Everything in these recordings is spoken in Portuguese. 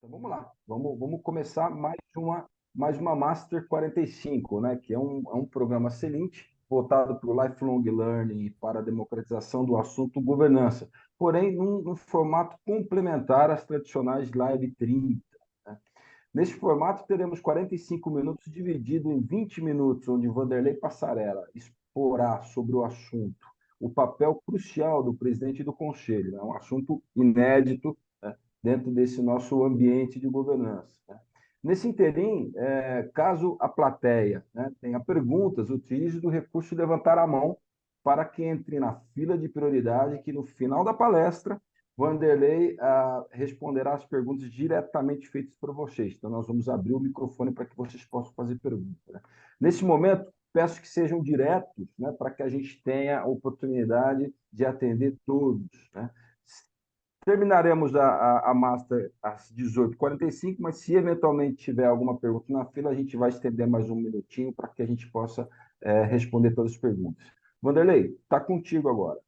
Então vamos lá, vamos começar mais uma Master 45, né? Que é um programa excelente, voltado para o lifelong learning e para a democratização do assunto governança, porém num formato complementar às tradicionais Live 30. Né? Neste formato, teremos 45 minutos dividido em 20 minutos, onde Vanderlei Passarella exporá sobre o assunto o papel crucial do presidente do Conselho, né? Um assunto inédito, né, dentro desse nosso ambiente de governança. Né? Nesse interim, caso a plateia, né, tenha perguntas, utilize do recurso de levantar a mão para que entre na fila de prioridade, que no final da palestra Vanderlei responderá as perguntas diretamente feitas por vocês. Então, nós vamos abrir o microfone para que vocês possam fazer perguntas. Né? Nesse momento, peço que sejam diretos, né, para que a gente tenha a oportunidade de atender todos. Né? Terminaremos a Master às 18h45, mas se eventualmente tiver alguma pergunta na fila, a gente vai estender mais um minutinho para que a gente possa responder todas as perguntas. Vanderlei, está contigo agora.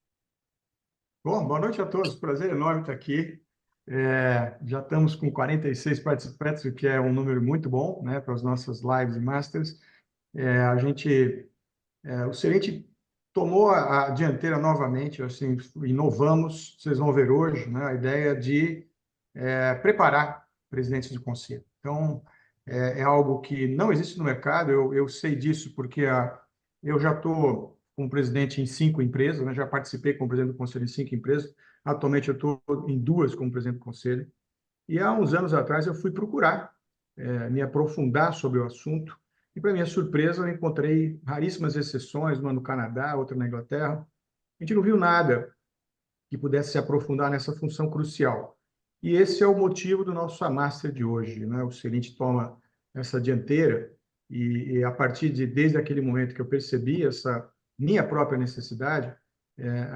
Bom, boa noite a todos. Prazer enorme estar aqui. Já estamos com 46 participantes, o que é um número muito bom, né, para as nossas lives e masters. O Serente tomou a dianteira novamente, assim, inovamos, vocês vão ver hoje, né, a ideia de preparar presidentes de conselho. Então, é algo que não existe no mercado, eu sei disso porque eu já estou como presidente em 5 empresas, né, já participei como presidente do conselho em 5 empresas, atualmente eu estou em 2 como presidente do conselho, e há uns anos atrás eu fui procurar me aprofundar sobre o assunto, e para minha surpresa eu encontrei raríssimas exceções, uma no Canadá, outra na Inglaterra. A gente não viu nada que pudesse se aprofundar nessa função crucial. E esse é o motivo do nosso Master de hoje, né? O Serente toma essa dianteira e a partir desde aquele momento que eu percebi essa minha própria necessidade,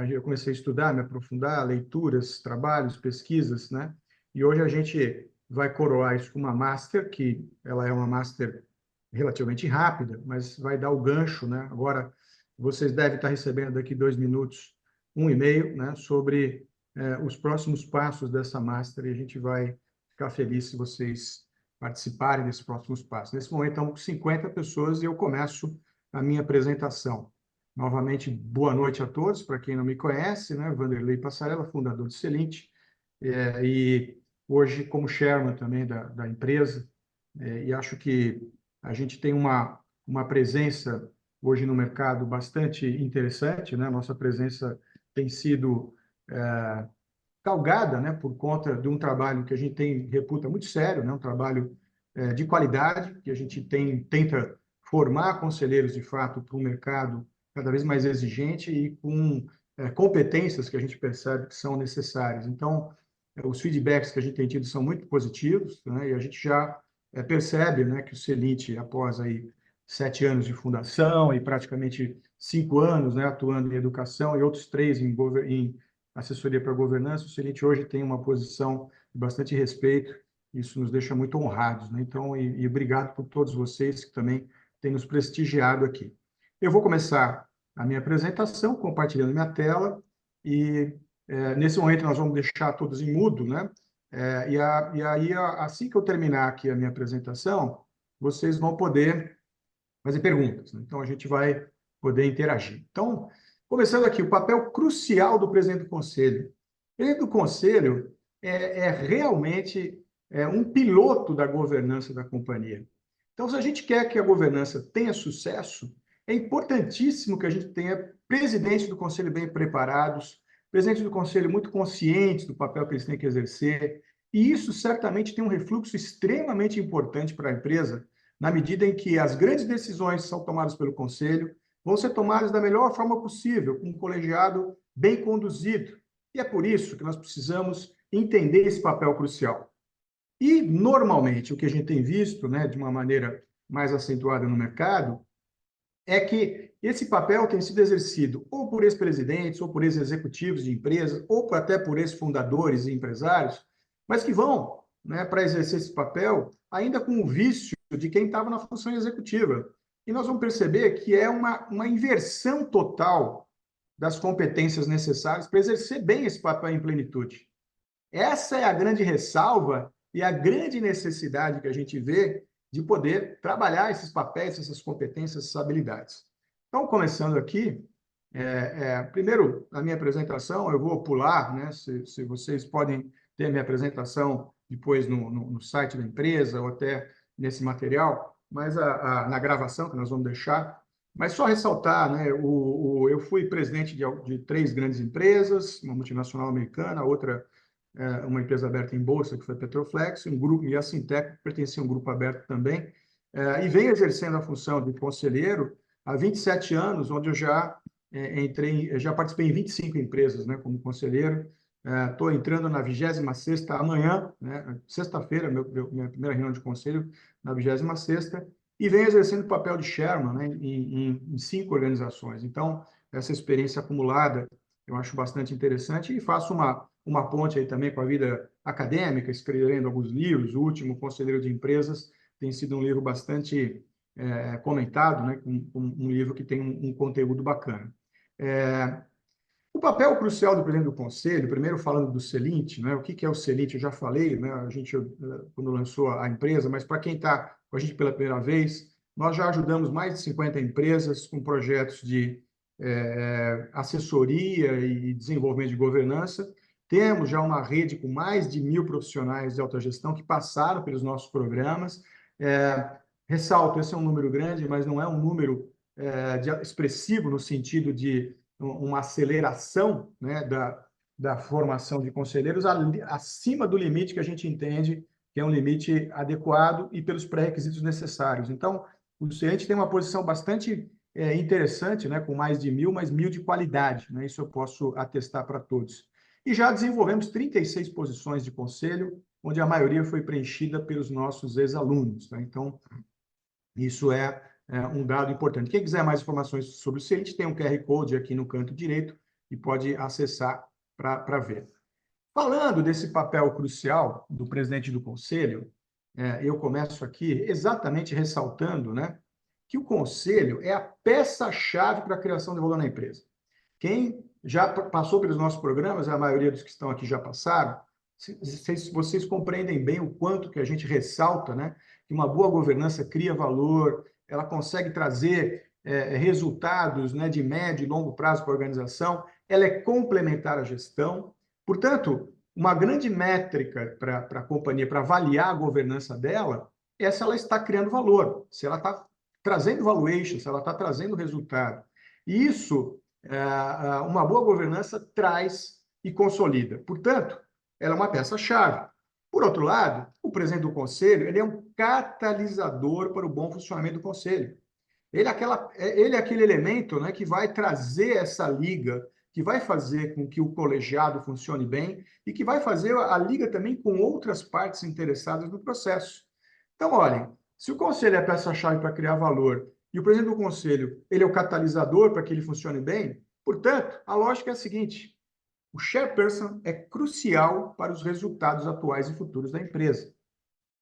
eu comecei a estudar, me aprofundar, leituras, trabalhos, pesquisas, né? E hoje a gente vai coroar isso com uma Master, que ela é uma Master relativamente rápida, mas vai dar o gancho, né? Agora, vocês devem estar recebendo daqui 2 minutos um e-mail, né, sobre os próximos passos dessa Master, e a gente vai ficar feliz se vocês participarem desses próximos passos. Nesse momento, estamos com 50 pessoas e eu começo a minha apresentação. Novamente, boa noite a todos. Para quem não me conhece, né, Vanderlei Passarella, fundador de Celint, e hoje como chairman também da empresa, e acho que a gente tem uma presença hoje no mercado bastante interessante, né? Nossa presença tem sido galgada, né, por conta de um trabalho que a gente reputa muito sério, né, um trabalho de qualidade, que a gente tenta formar conselheiros, de fato, para um mercado cada vez mais exigente e com competências que a gente percebe que são necessárias. Então, os feedbacks que a gente tem tido são muito positivos, né, e a gente já percebe, né, que o Celint, após aí 7 anos de fundação e praticamente 5 anos, né, atuando em educação e outros 3 em assessoria para governança, o Celint hoje tem uma posição de bastante respeito, isso nos deixa muito honrados, né? Então, obrigado por todos vocês que também têm nos prestigiado aqui. Eu vou começar a minha apresentação compartilhando minha tela e, nesse momento, nós vamos deixar todos em mudo, né? E aí, assim que eu terminar aqui a minha apresentação, vocês vão poder fazer perguntas, né? Então, a gente vai poder interagir. Então, começando aqui, o papel crucial do presidente do Conselho. O presidente do Conselho é realmente um piloto da governança da companhia. Então, se a gente quer que a governança tenha sucesso, é importantíssimo que a gente tenha presidentes do Conselho bem preparados, presidentes do Conselho muito conscientes do papel que eles têm que exercer, e isso certamente tem um refluxo extremamente importante para a empresa, na medida em que as grandes decisões que são tomadas pelo Conselho vão ser tomadas da melhor forma possível, com um colegiado bem conduzido. E é por isso que nós precisamos entender esse papel crucial. E, normalmente, o que a gente tem visto, né, de uma maneira mais acentuada no mercado, é que esse papel tem sido exercido ou por ex-presidentes, ou por ex-executivos de empresas, ou até por ex-fundadores e empresários, mas que vão, né, para exercer esse papel ainda com o vício de quem estava na função executiva. E nós vamos perceber que é uma inversão total das competências necessárias para exercer bem esse papel em plenitude. Essa é a grande ressalva e a grande necessidade que a gente vê de poder trabalhar esses papéis, essas competências, essas habilidades. Então, começando aqui, primeiro, a minha apresentação, eu vou pular, né? Se vocês podem ter a minha apresentação depois no site da empresa ou até nesse material, mas na gravação que nós vamos deixar. Mas só ressaltar, né? Eu fui presidente de 3 grandes empresas, uma multinacional americana, outra uma empresa aberta em bolsa, que foi a Petroflex, um grupo, e a Sintec, que pertencia a um grupo aberto também, e venho exercendo a função de conselheiro há 27 anos, onde eu já já participei em 25 empresas, né, como conselheiro. Estou entrando na 26ª amanhã, né, sexta-feira, minha primeira reunião de conselho, na 26ª, e venho exercendo o papel de chairman, né, em 5 organizações. Então, essa experiência acumulada eu acho bastante interessante e faço uma ponte aí também com a vida acadêmica, escrevendo alguns livros. O último, Conselheiro de Empresas, tem sido um livro bastante comentado, né, um livro que tem um conteúdo bacana. O papel crucial do presidente do conselho, primeiro falando do Celint, né, o que é o Celint, eu já falei, né, a gente quando lançou a empresa, mas para quem está com a gente pela primeira vez, nós já ajudamos mais de 50 empresas com projetos de assessoria e desenvolvimento de governança. Temos já uma rede com mais de 1.000 profissionais de alta gestão que passaram pelos nossos programas. Ressalto, esse é um número grande, mas não é um número expressivo no sentido de uma aceleração, né, da formação de conselheiros acima do limite que a gente entende que é um limite adequado e pelos pré-requisitos necessários. Então, o CENT tem uma posição bastante interessante, né, com mais de 1.000, mas 1.000 de qualidade, né, isso eu posso atestar para todos. E já desenvolvemos 36 posições de conselho, onde a maioria foi preenchida pelos nossos ex-alunos, tá? Então, isso é um dado importante. Quem quiser mais informações sobre o CENT, tem um QR Code aqui no canto direito e pode acessar para ver. Falando desse papel crucial do presidente do conselho, eu começo aqui exatamente ressaltando, né, que o conselho é a peça-chave para a criação de valor na empresa. Quem já passou pelos nossos programas, a maioria dos que estão aqui já passaram, vocês compreendem bem o quanto que a gente ressalta, né, que uma boa governança cria valor, ela consegue trazer resultados, né, de médio e longo prazo para a organização, ela é complementar à gestão. Portanto, uma grande métrica para a companhia, para avaliar a governança dela, é se ela está criando valor, se ela está trazendo valuation, se ela está trazendo resultado. E isso, uma boa governança traz e consolida. Portanto, ela é uma peça-chave. Por outro lado, o presidente do conselho ele é um catalisador para o bom funcionamento do conselho. Ele é aquele elemento, né, que vai trazer essa liga, que vai fazer com que o colegiado funcione bem e que vai fazer a liga também com outras partes interessadas no processo. Então, olhem, se o conselho é a peça-chave para criar valor e o presidente do conselho ele é o catalisador para que ele funcione bem, portanto, a lógica é a seguinte: o chairperson é crucial para os resultados atuais e futuros da empresa.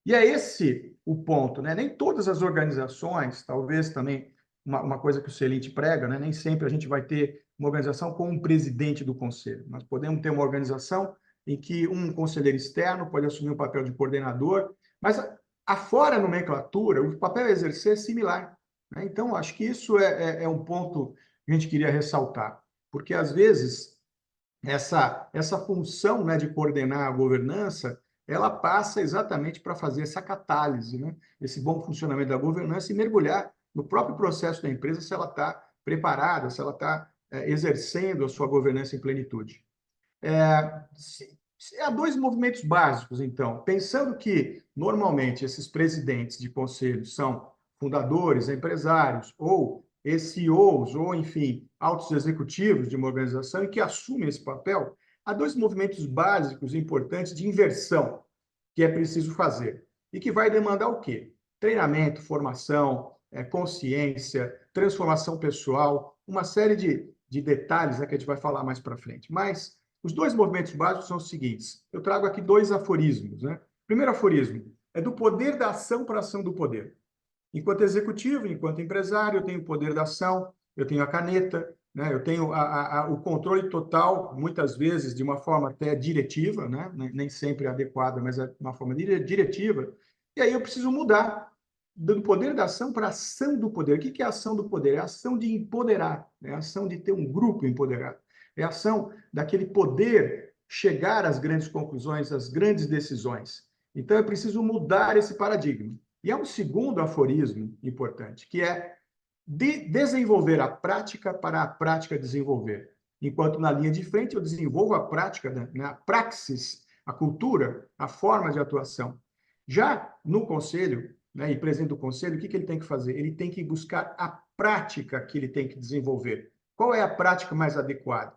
E é esse o ponto, né? Nem todas as organizações, talvez também uma coisa que o Celint prega, né? Nem sempre a gente vai ter uma organização com um presidente do conselho. Nós podemos ter uma organização em que um conselheiro externo pode assumir o papel de coordenador, mas afora a nomenclatura, o papel a exercer é similar, né? Então, acho que isso é um ponto que a gente queria ressaltar, porque às vezes essa função, né, de coordenar a governança, ela passa exatamente para fazer essa catálise, né, esse bom funcionamento da governança e mergulhar no próprio processo da empresa se ela está preparada, se ela está exercendo a sua governança em plenitude. Há 2 movimentos básicos, então. Pensando que, normalmente, esses presidentes de conselhos são fundadores, empresários, ou CEOs, ou, enfim, altos executivos de uma organização e que assumem esse papel, há 2 movimentos básicos importantes de inversão que é preciso fazer e que vai demandar o quê? Treinamento, formação, consciência, transformação pessoal, uma série de detalhes, né, que a gente vai falar mais para frente. Mas os 2 movimentos básicos são os seguintes. Eu trago aqui 2 aforismos, né? Primeiro aforismo é do poder da ação para a ação do poder. Enquanto executivo, enquanto empresário, eu tenho o poder da ação, eu tenho a caneta, né? Eu tenho o controle total, muitas vezes, de uma forma até diretiva, né? Nem sempre adequada, mas é uma forma diretiva. E aí eu preciso mudar do poder da ação para a ação do poder. O que é a ação do poder? É a ação de empoderar, é a ação de ter um grupo empoderado, é a ação daquele poder chegar às grandes conclusões, às grandes decisões. Então, eu preciso mudar esse paradigma. E há um segundo aforismo importante, que é desenvolver a prática para a prática desenvolver. Enquanto na linha de frente eu desenvolvo a prática, né, a praxis, a cultura, a forma de atuação. Já no conselho, né, e presidente do conselho, o que ele tem que fazer? Ele tem que buscar a prática que ele tem que desenvolver. Qual é a prática mais adequada?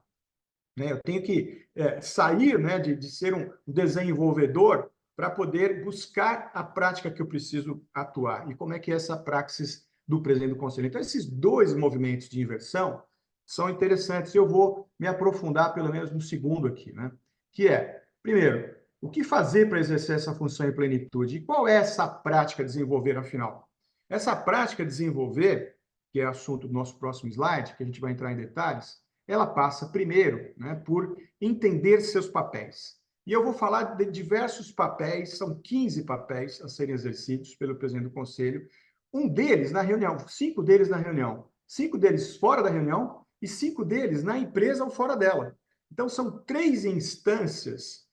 Né, eu tenho que sair, né, de ser um desenvolvedor para poder buscar a prática que eu preciso atuar. E como é que é essa praxis do presidente do conselho? Então, esses dois movimentos de inversão são interessantes. Eu vou me aprofundar pelo menos no segundo aqui, né? Que é, primeiro, o que fazer para exercer essa função em plenitude? E qual é essa prática desenvolver, afinal? Essa prática desenvolver, que é assunto do nosso próximo slide, que a gente vai entrar em detalhes, ela passa primeiro, né, por entender seus papéis. E eu vou falar de diversos papéis, são 15 papéis a serem exercidos pelo presidente do conselho, um deles na reunião, 5 deles na reunião, 5 deles fora da reunião e 5 deles na empresa ou fora dela. Então, são 3 instâncias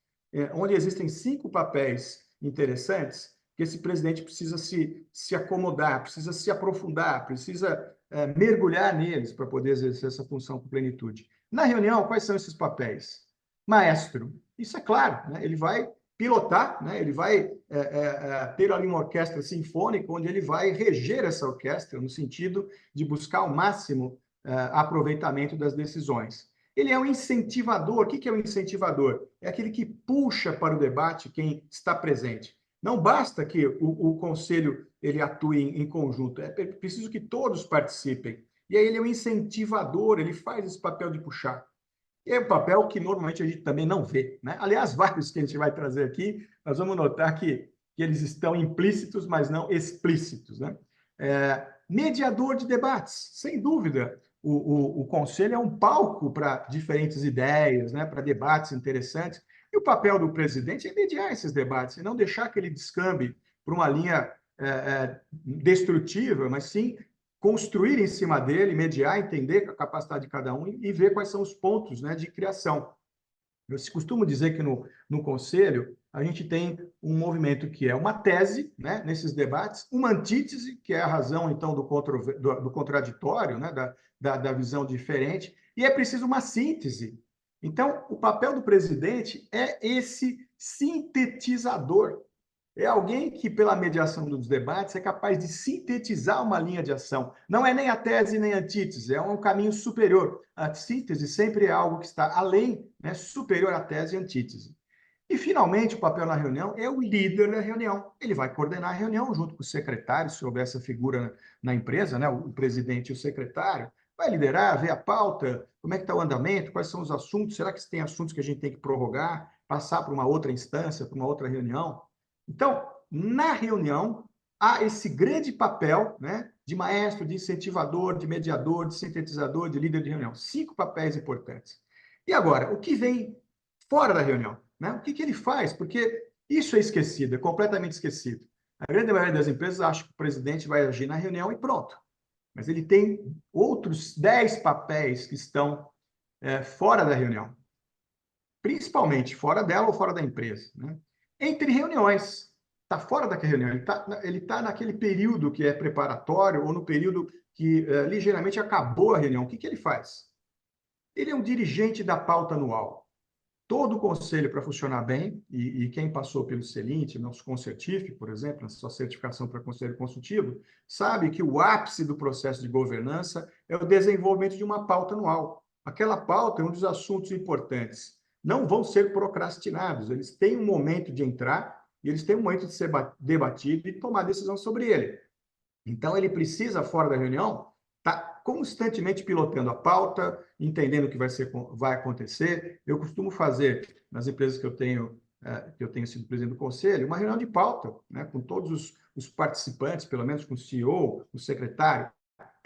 onde existem 5 papéis interessantes que esse presidente precisa se acomodar, precisa se aprofundar, precisa mergulhar neles para poder exercer essa função com plenitude. Na reunião, quais são esses papéis? Maestro, isso é claro, né? Ele vai pilotar, né? Ele vai ter ali uma orquestra sinfônica, onde ele vai reger essa orquestra, no sentido de buscar o máximo aproveitamento das decisões. Ele é um incentivador. O que é um incentivador? É aquele que puxa para o debate quem está presente. Não basta que o conselho ele atue em conjunto, é preciso que todos participem. E aí ele é um incentivador, ele faz esse papel de puxar. E é um papel que normalmente a gente também não vê, né? Aliás, vários que a gente vai trazer aqui, nós vamos notar que eles estão implícitos, mas não explícitos, né? Mediador de debates, sem dúvida. O conselho é um palco para diferentes ideias, né? Para debates interessantes. E o papel do presidente é mediar esses debates e não deixar que ele descambe para uma linha destrutiva, mas sim construir em cima dele, mediar, entender a capacidade de cada um e ver quais são os pontos, né, de criação. Eu costumo dizer que no conselho a gente tem um movimento que é uma tese, né, nesses debates, uma antítese, que é a razão, então, do contraditório, né, da visão diferente, e é preciso uma síntese. Então, o papel do presidente é esse sintetizador. É alguém que, pela mediação dos debates, é capaz de sintetizar uma linha de ação. Não é nem a tese nem a antítese, é um caminho superior. A síntese sempre é algo que está além, né, superior à tese e antítese. E, finalmente, o papel na reunião é o líder da reunião. Ele vai coordenar a reunião junto com o secretário, se houver essa figura na empresa, né, o presidente e o secretário. Vai liderar, ver a pauta, como é que está o andamento, quais são os assuntos, será que tem assuntos que a gente tem que prorrogar, passar para uma outra instância, para uma outra reunião. Então, na reunião, há esse grande papel, né, de maestro, de incentivador, de mediador, de sintetizador, de líder de reunião. 5 papéis importantes. E agora, o que vem fora da reunião? Né? O que ele faz? Porque isso é esquecido, é completamente esquecido. A grande maioria das empresas acha que o presidente vai agir na reunião e pronto. Mas ele tem outros 10 papéis que estão fora da reunião. Principalmente fora dela ou fora da empresa. Né? Entre reuniões. Está fora daquela reunião. Ele tá naquele período que é preparatório ou no período que ligeiramente acabou a reunião. O que ele faz? Ele é um dirigente da pauta anual. Todo o conselho, para funcionar bem, e quem passou pelo CELINT, nosso Concertif, por exemplo, na sua certificação para conselho consultivo, sabe que o ápice do processo de governança é o desenvolvimento de uma pauta anual. Aquela pauta é um dos assuntos importantes. Não vão ser procrastinados, eles têm um momento de entrar e eles têm um momento de ser debatido e tomar decisão sobre ele. Então, ele precisa, fora da reunião, estar constantemente pilotando a pauta, entendendo o que vai acontecer. Eu costumo fazer, nas empresas que eu tenho sido presidente do conselho, uma reunião de pauta, né, com todos os participantes, pelo menos com o CEO, o secretário,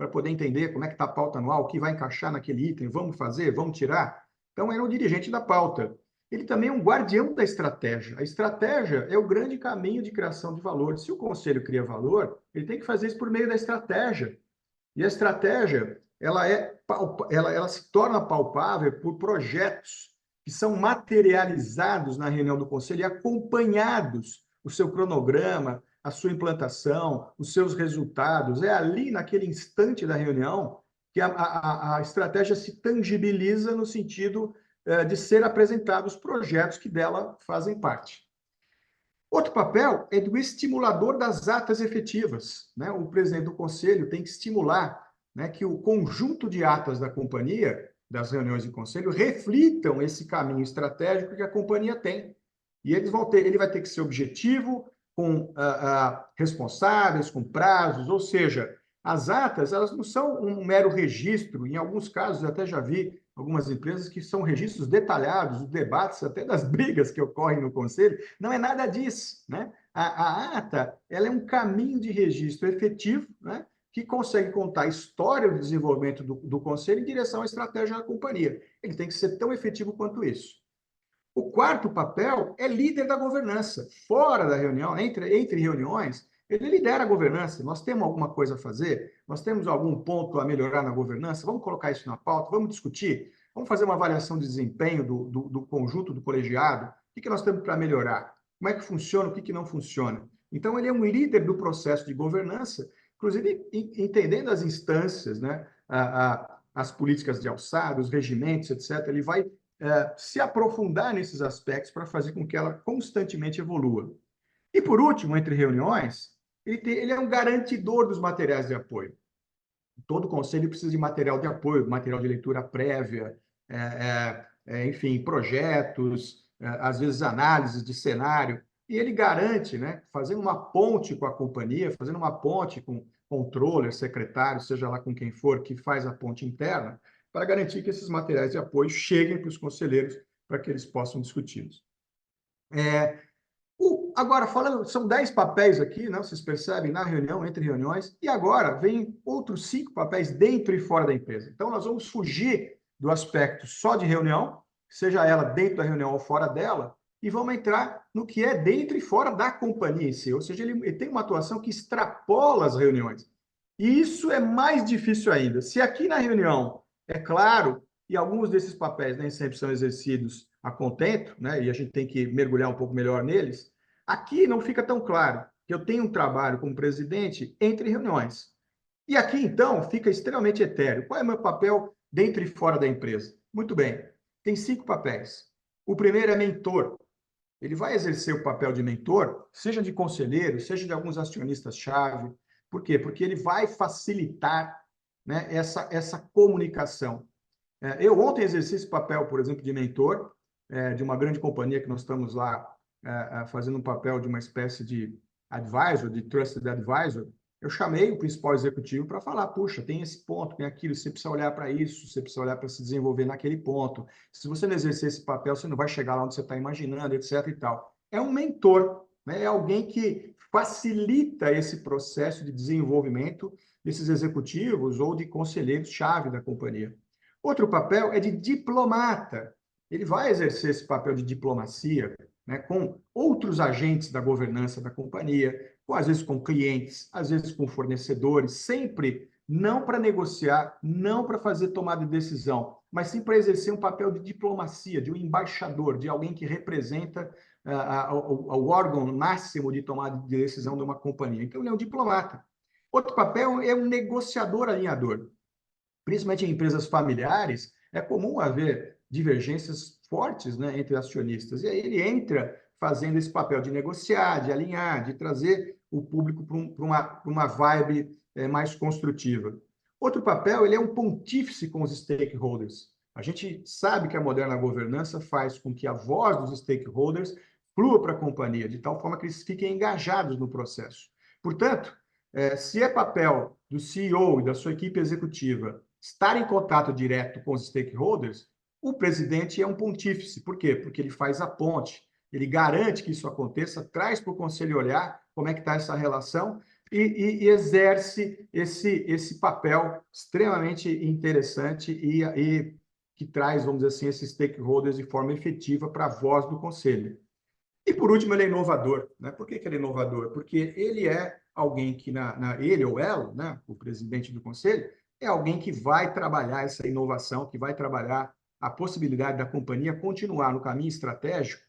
para poder entender como é que está a pauta anual, o que vai encaixar naquele item, vamos fazer, vamos tirar. Então, ele é o dirigente da pauta. Ele também é um guardião da estratégia. A estratégia é o grande caminho de criação de valor. Se o conselho cria valor, ele tem que fazer isso por meio da estratégia. E a estratégia, ela se torna palpável por projetos que são materializados na reunião do conselho e acompanhados, o seu cronograma, a sua implantação, os seus resultados. É ali, naquele instante da reunião, que a estratégia se tangibiliza no sentido de ser apresentados projetos que dela fazem parte. Outro papel é do estimulador das atas efetivas, né? O presidente do conselho tem que estimular, né, que o conjunto de atas da companhia, das reuniões de conselho, reflitam esse caminho estratégico que a companhia tem. E ele vai ter que ser objetivo, com responsáveis, com prazos, ou seja, as atas, elas não são um mero registro. Em alguns casos, eu até já vi algumas empresas que são registros detalhados, os debates, até das brigas que ocorrem no conselho. Não é nada disso, né? A ata, ela é um caminho de registro efetivo, né, que consegue contar a história do desenvolvimento do conselho em direção à estratégia da companhia. Ele tem que ser tão efetivo quanto isso. O quarto papel é líder da governança. Fora da reunião, entre reuniões, ele lidera a governança. Nós temos alguma coisa a fazer? Nós temos algum ponto a melhorar na governança? Vamos colocar isso na pauta? Vamos discutir? Vamos fazer uma avaliação de desempenho do conjunto do colegiado? O que nós temos para melhorar? Como é que funciona? O que não funciona? Então, ele é um líder do processo de governança, inclusive entendendo as instâncias, né? As políticas de alçada, os regimentos, etc. Ele vai se aprofundar nesses aspectos para fazer com que ela constantemente evolua. E, por último, entre reuniões, ele é um garantidor dos materiais de apoio. Todo conselho precisa de material de apoio, material de leitura prévia, enfim, projetos, às vezes análises de cenário, e ele garante, né, fazendo uma ponte com a companhia, fazendo uma ponte com controller, secretário, seja lá com quem for, que faz a ponte interna, para garantir que esses materiais de apoio cheguem para os conselheiros para que eles possam discuti-los. Agora, falando, são 10 papéis aqui, né? Vocês percebem, na reunião, entre reuniões, e agora vem outros 5 papéis dentro e fora da empresa. Então, nós vamos fugir do aspecto só de reunião, seja ela dentro da reunião ou fora dela, e vamos entrar no que é dentro e fora da companhia em si. Ou seja, ele tem uma atuação que extrapola as reuniões. E isso é mais difícil ainda. Se aqui na reunião, é claro, e alguns desses papéis nem sempre são exercidos a contento, né? E a gente tem que mergulhar um pouco melhor neles, aqui não fica tão claro que eu tenho um trabalho como presidente entre reuniões. E aqui, então, fica extremamente etéreo. Qual é o meu papel dentro e fora da empresa? Muito bem, tem 5 papéis. O primeiro é mentor. Ele vai exercer o papel de mentor, seja de conselheiro, seja de alguns acionistas-chave. Por quê? Porque ele vai facilitar, né, essa comunicação. Eu ontem exerci esse papel, por exemplo, de mentor de uma grande companhia que nós estamos lá fazendo um papel de uma espécie de advisor, de trusted advisor. Eu chamei o principal executivo para falar, puxa, tem esse ponto, tem aquilo, você precisa olhar para isso, você precisa olhar para se desenvolver naquele ponto. Se você não exercer esse papel, você não vai chegar lá onde você está imaginando, etc. e tal. É um mentor, né? É alguém que facilita esse processo de desenvolvimento desses executivos ou de conselheiros-chave da companhia. Outro papel é de diplomata. Ele vai exercer esse papel de diplomacia, né, com outros agentes da governança da companhia, às vezes com clientes, às vezes com fornecedores, sempre não para negociar, não para fazer tomada de decisão, mas sim para exercer um papel de diplomacia, de um embaixador, de alguém que representa o órgão máximo de tomada de decisão de uma companhia. Então, ele é um diplomata. Outro papel é um negociador alinhador. Principalmente em empresas familiares, é comum haver divergências fortes, né, entre acionistas. E aí ele entra fazendo esse papel de negociar, de alinhar, de trazer o público para uma vibe mais construtiva. Outro papel, ele é um pontífice com os stakeholders. A gente sabe que a moderna governança faz com que a voz dos stakeholders flua para a companhia, de tal forma que eles fiquem engajados no processo. Portanto, se é papel do CEO e da sua equipe executiva estar em contato direto com os stakeholders, o presidente é um pontífice. Por quê? Porque ele faz a ponte, ele garante que isso aconteça, traz para o conselho olhar como é que está essa relação, e exerce esse papel extremamente interessante e que traz, vamos dizer assim, esses stakeholders de forma efetiva para a voz do Conselho. E, por último, ele é inovador. Né? Por que ele é inovador? Porque ele é alguém que, ele ou ela, né, o presidente do Conselho, é alguém que vai trabalhar essa inovação, que vai trabalhar a possibilidade da companhia continuar no caminho estratégico,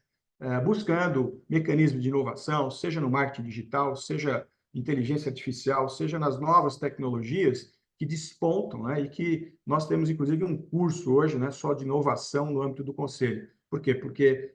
buscando mecanismos de inovação, seja no marketing digital, seja inteligência artificial, seja nas novas tecnologias que despontam, né, e que nós temos, inclusive, um curso hoje, né, só de inovação no âmbito do Conselho. Por quê? Porque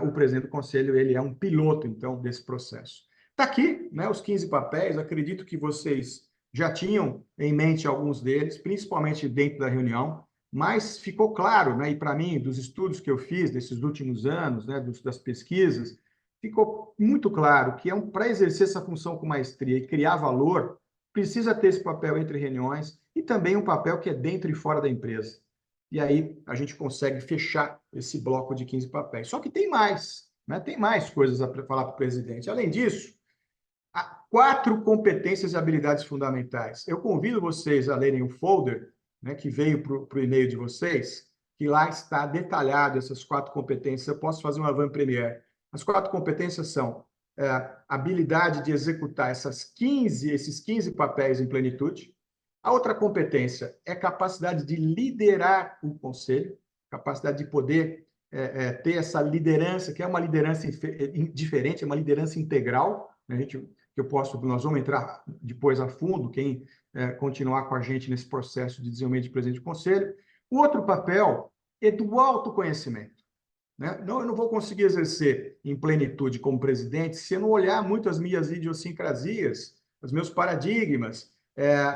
o presidente do Conselho ele é um piloto, então, desse processo. Está aqui, né, os 15 papéis, acredito que vocês já tinham em mente alguns deles, principalmente dentro da reunião, mas ficou claro, né, e para mim, dos estudos que eu fiz nesses últimos anos, né, das pesquisas, ficou muito claro que para exercer essa função com maestria e criar valor, precisa ter esse papel entre reuniões e também um papel que é dentro e fora da empresa. E aí a gente consegue fechar esse bloco de 15 papéis. Só que tem mais, né? Tem mais coisas a falar para o presidente. Além disso, há 4 competências e habilidades fundamentais. Eu convido vocês a lerem o folder, né, que veio para o e-mail de vocês, que lá está detalhado essas 4 competências. Eu posso fazer uma avant-première. As 4 competências são habilidade de executar esses 15 papéis em plenitude. A outra competência é capacidade de liderar o conselho, capacidade de poder ter essa liderança, que é uma liderança diferente, é uma liderança integral. Né? Nós vamos entrar depois a fundo, quem continuar com a gente nesse processo de desenvolvimento de presidente do conselho. O outro papel é do autoconhecimento. Né? Não, eu não vou conseguir exercer em plenitude como presidente se eu não olhar muito as minhas idiosincrasias, os meus paradigmas.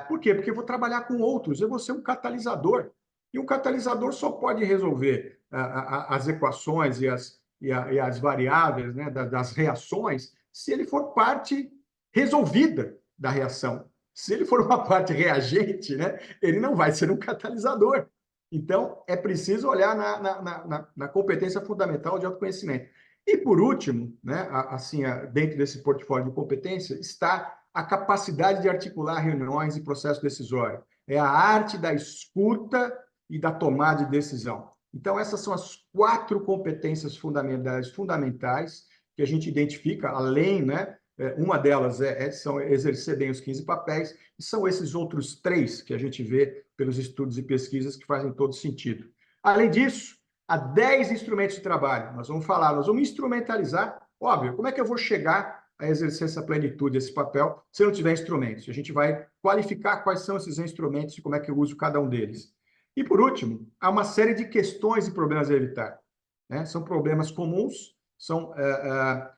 Por quê? Porque eu vou trabalhar com outros, eu vou ser um catalisador. E um catalisador só pode resolver as equações e as variáveis, né, das reações se ele for parte resolvida da reação. Se ele for uma parte reagente, né, ele não vai ser um catalisador. Então, é preciso olhar na competência fundamental de autoconhecimento. E, por último, né, assim, dentro desse portfólio de competência, está a capacidade de articular reuniões e processo decisório. É a arte da escuta e da tomada de decisão. Então, essas são as 4 competências fundamentais que a gente identifica, além, né, uma delas são exercer bem os 15 papéis, e são esses outros 3 que a gente vê pelos estudos e pesquisas que fazem todo sentido. Além disso, há 10 instrumentos de trabalho. Nós vamos instrumentalizar. Óbvio, como é que eu vou chegar a exercer essa plenitude, esse papel, se eu não tiver instrumentos? A gente vai qualificar quais são esses instrumentos e como é que eu uso cada um deles. E, por último, há uma série de questões e problemas a evitar. Né? São problemas comuns, são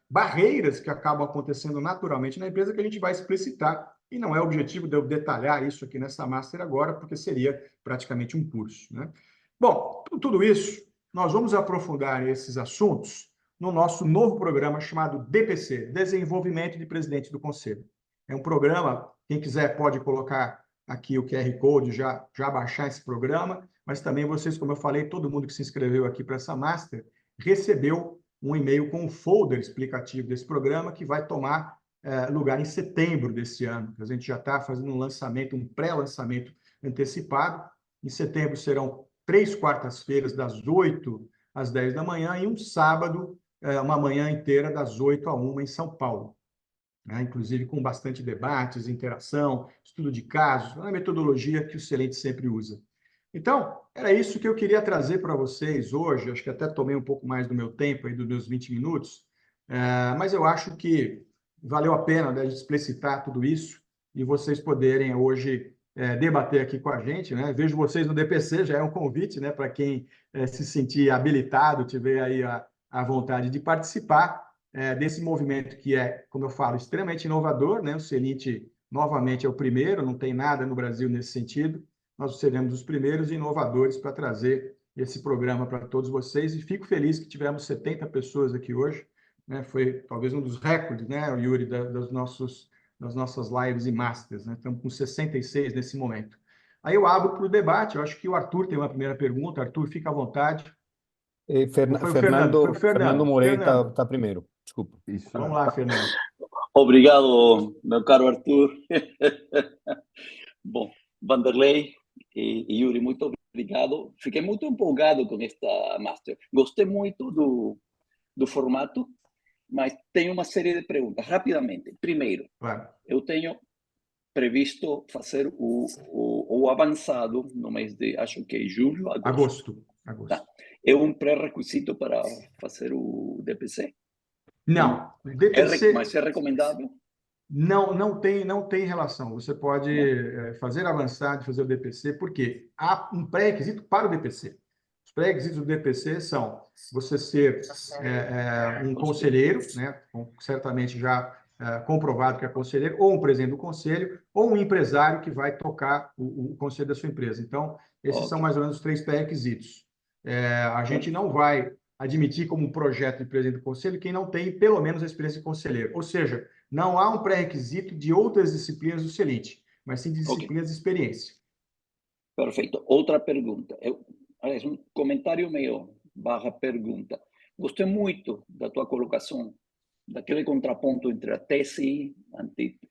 barreiras que acabam acontecendo naturalmente na empresa que a gente vai explicitar. E não é o objetivo de eu detalhar isso aqui nessa master agora, porque seria praticamente um curso. Né? Bom, com tudo isso, nós vamos aprofundar esses assuntos no nosso novo programa chamado DPC, Desenvolvimento de Presidente do Conselho. É um programa, quem quiser pode colocar aqui o QR Code, já baixar esse programa, mas também vocês, como eu falei, todo mundo que se inscreveu aqui para essa master, recebeu um e-mail com um folder explicativo desse programa que vai tomar lugar em setembro desse ano. A gente já está fazendo um lançamento, um pré-lançamento antecipado. Em setembro serão 3 quartas-feiras, das 8 às 10 da manhã, e um sábado, uma manhã inteira, das 8 à 1 em São Paulo. Né? Inclusive com bastante debates, interação, estudo de casos, a metodologia que o Celente sempre usa. Então, era isso que eu queria trazer para vocês hoje. Acho que até tomei um pouco mais do meu tempo, aí, dos meus 20 minutos, mas eu acho que valeu a pena, né, a gente explicitar tudo isso e vocês poderem hoje debater aqui com a gente. Né? Vejo vocês no DPC, já é um convite, né, para quem se sentir habilitado, tiver aí a vontade de participar desse movimento que é, como eu falo, extremamente inovador. Né? O Celente, novamente, é o primeiro, não tem nada no Brasil nesse sentido. Nós seremos os primeiros inovadores para trazer esse programa para todos vocês, e fico feliz que tivemos 70 pessoas aqui hoje. Né? Foi talvez um dos recordes, né, Yuri, das nossas lives e masters. Né? Estamos com 66 nesse momento. Aí eu abro para o debate. Eu acho que o Arthur tem uma primeira pergunta. Arthur, fica à vontade. Ou foi o Fernando? Foi o Fernando Fernando. Morei Fernando. tá primeiro. Desculpa. Isso, Vamos lá, Fernando. Obrigado, meu caro Arthur. Bom, Vanderlei e Yuri, muito obrigado. Fiquei muito empolgado com esta Master. Gostei muito do formato, mas tenho uma série de perguntas. Rapidamente. Primeiro, Claro. eu tenho previsto fazer o avançado no mês de, acho que julho, agosto. Agosto. Tá. É um pré-requisito para fazer o DPC? Não, DPC Mas é recomendável? não tem relação. Você pode fazer avançado, fazer o DPC, porque há um pré-requisito para o DPC. Os pré-requisitos do DPC são você ser um conselheiro, né, certamente já comprovado que é conselheiro, ou um presidente do conselho, ou um empresário que vai tocar o conselho da sua empresa. Então, esses são mais ou menos os 3 pré-requisitos. A gente não vai admitir como um projeto de presidente do conselho quem não tem pelo menos a experiência de conselheiro. Ou seja, não há um pré-requisito de outras disciplinas do CELIT, mas sim de disciplinas de experiência. Perfeito. Outra pergunta. Aliás, um comentário meu barra pergunta. Gostei muito da tua colocação, daquele contraponto entre a tese,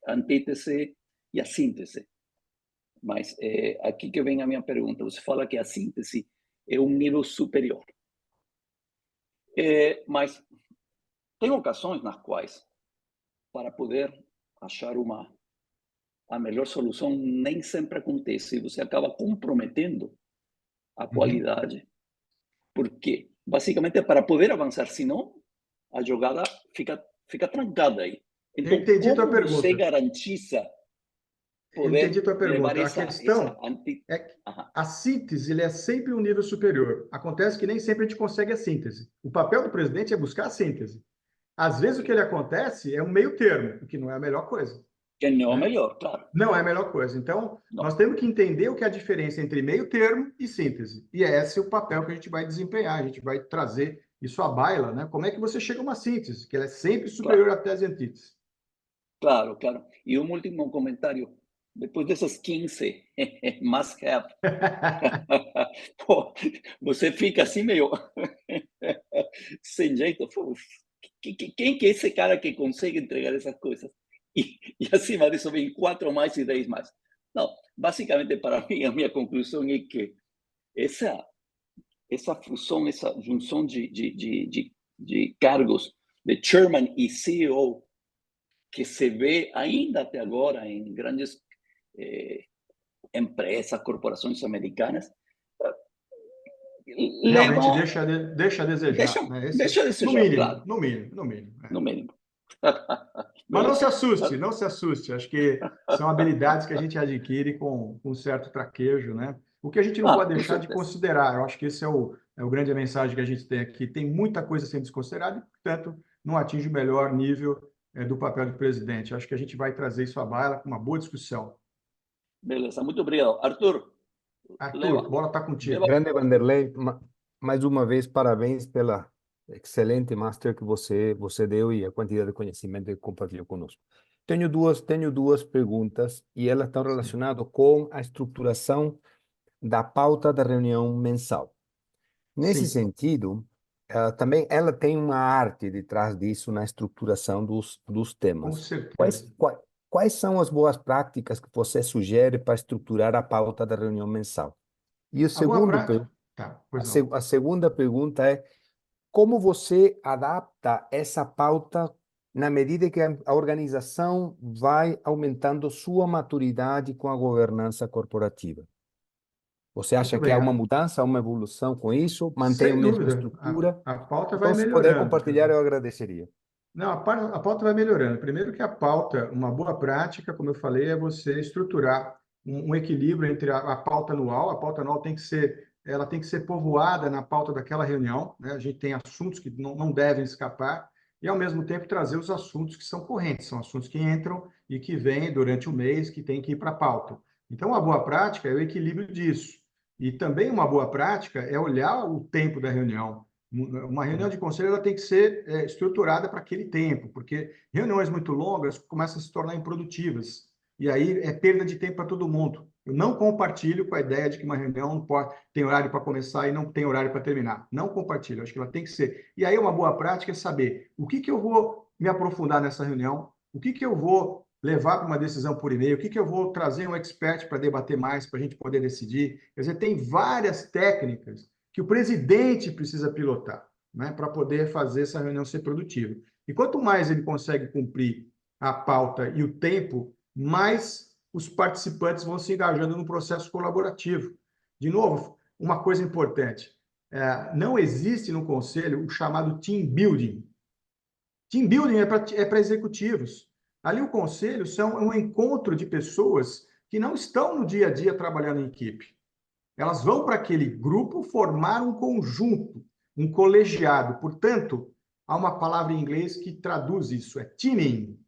antítese e a síntese. Mas aqui que vem a minha pergunta. Você fala que a síntese é um nível superior. Mas tem ocasiões nas quais, para poder achar a melhor solução, nem sempre acontece. E você acaba comprometendo a qualidade. Porque, basicamente, para poder avançar, senão a jogada fica trancada aí. Então, Eu entendi tua como você pergunta. garantiza Eu entendi poder tua levar pergunta. A questão é que a síntese ele é sempre um nível superior. Acontece que nem sempre a gente consegue a síntese. O papel do presidente é buscar a síntese. Às vezes o que ele acontece é um meio termo, o que não é a melhor coisa. Que não é o Né? melhor, claro. Não é a melhor coisa. Então, Não. nós temos que entender o que é a diferença entre meio termo e síntese. E esse é o papel que a gente vai desempenhar, a gente vai trazer isso à baila, né? Como é que você chega a uma síntese, que ela é sempre superior à tese e antítese. Claro, claro. E um último comentário. Depois dessas 15 must have, pô, você fica assim meio sem jeito. Pô, quem que é esse cara que consegue entregar essas coisas? E acima disso vem 4 mais e 10 mais. Não, basicamente para mim a minha conclusão é que essa fusão, essa junção de cargos de chairman e CEO que se vê ainda até agora em grandes empresas, corporações americanas, Realmente levam, deixa a desejar, né? deixa a No desejar, mínimo, claro, no mínimo, no mínimo. no mínimo. Mas não se assuste, não se assuste. Acho que são habilidades que a gente adquire com um certo traquejo, né? O que a gente não pode Com deixar de certeza. considerar, eu acho que esse é o grande mensagem que a gente tem aqui. Tem muita coisa sendo desconsiderada e, portanto, não atinge o melhor nível do papel do presidente. Acho que a gente vai trazer isso à baila com uma boa discussão. Beleza, muito obrigado. Arthur, Arthur, leva. bola está contigo. Grande Vanderlei, mais uma vez, parabéns pela excelente master que você deu e a quantidade de conhecimento que compartilhou conosco. Tenho duas perguntas e elas estão relacionadas com a estruturação da pauta da reunião mensal. Nesse Sim. sentido, também ela tem uma arte de trás disso na estruturação dos Com temas. certeza. Quais são as boas práticas que você sugere para estruturar a pauta da reunião mensal? E o A boa segundo, prática. Tá, pois não. a segunda pergunta é como você adapta essa pauta na medida que a organização vai aumentando sua maturidade com a governança corporativa? Você acha Muito que há bem. uma mudança, uma evolução com isso? Mantém a Sem mesma dúvida. estrutura? A pauta vai Então, se puder melhorando. compartilhar, eu agradeceria. Não, a pauta vai melhorando. Primeiro que a pauta, uma boa prática, como eu falei, é você estruturar um equilíbrio entre a pauta anual. A pauta anual ela tem que ser povoada na pauta daquela reunião, né? A gente tem assuntos que não devem escapar e, ao mesmo tempo, trazer os assuntos que são correntes, são assuntos que entram e que vêm durante o mês, que tem que ir para a pauta. Então, uma boa prática é o equilíbrio disso. E também uma boa prática é olhar o tempo da reunião. Uma reunião de conselho ela tem que ser estruturada para aquele tempo, porque reuniões muito longas começam a se tornar improdutivas. E aí é perda de tempo para todo mundo. Eu não compartilho com a ideia de que uma reunião não pode, tem horário para começar e não tem horário para terminar. Não compartilho, acho que ela tem que ser. E aí uma boa prática é saber o que eu vou me aprofundar nessa reunião, O que eu vou levar para uma decisão por e-mail? O que eu vou trazer um expert para debater mais, para a gente poder decidir? Quer dizer, tem várias técnicas que o presidente precisa pilotar, né, para poder fazer essa reunião ser produtiva. E quanto mais ele consegue cumprir a pauta e o tempo, mais os participantes vão se engajando no processo colaborativo. De novo, uma coisa importante, não existe no Conselho o chamado team building. Team building é para executivos. Ali o Conselho são um encontro de pessoas que não estão no dia a dia trabalhando em equipe. Elas vão para aquele grupo formar um conjunto, um colegiado. Portanto, há uma palavra em inglês que traduz isso, é teaming.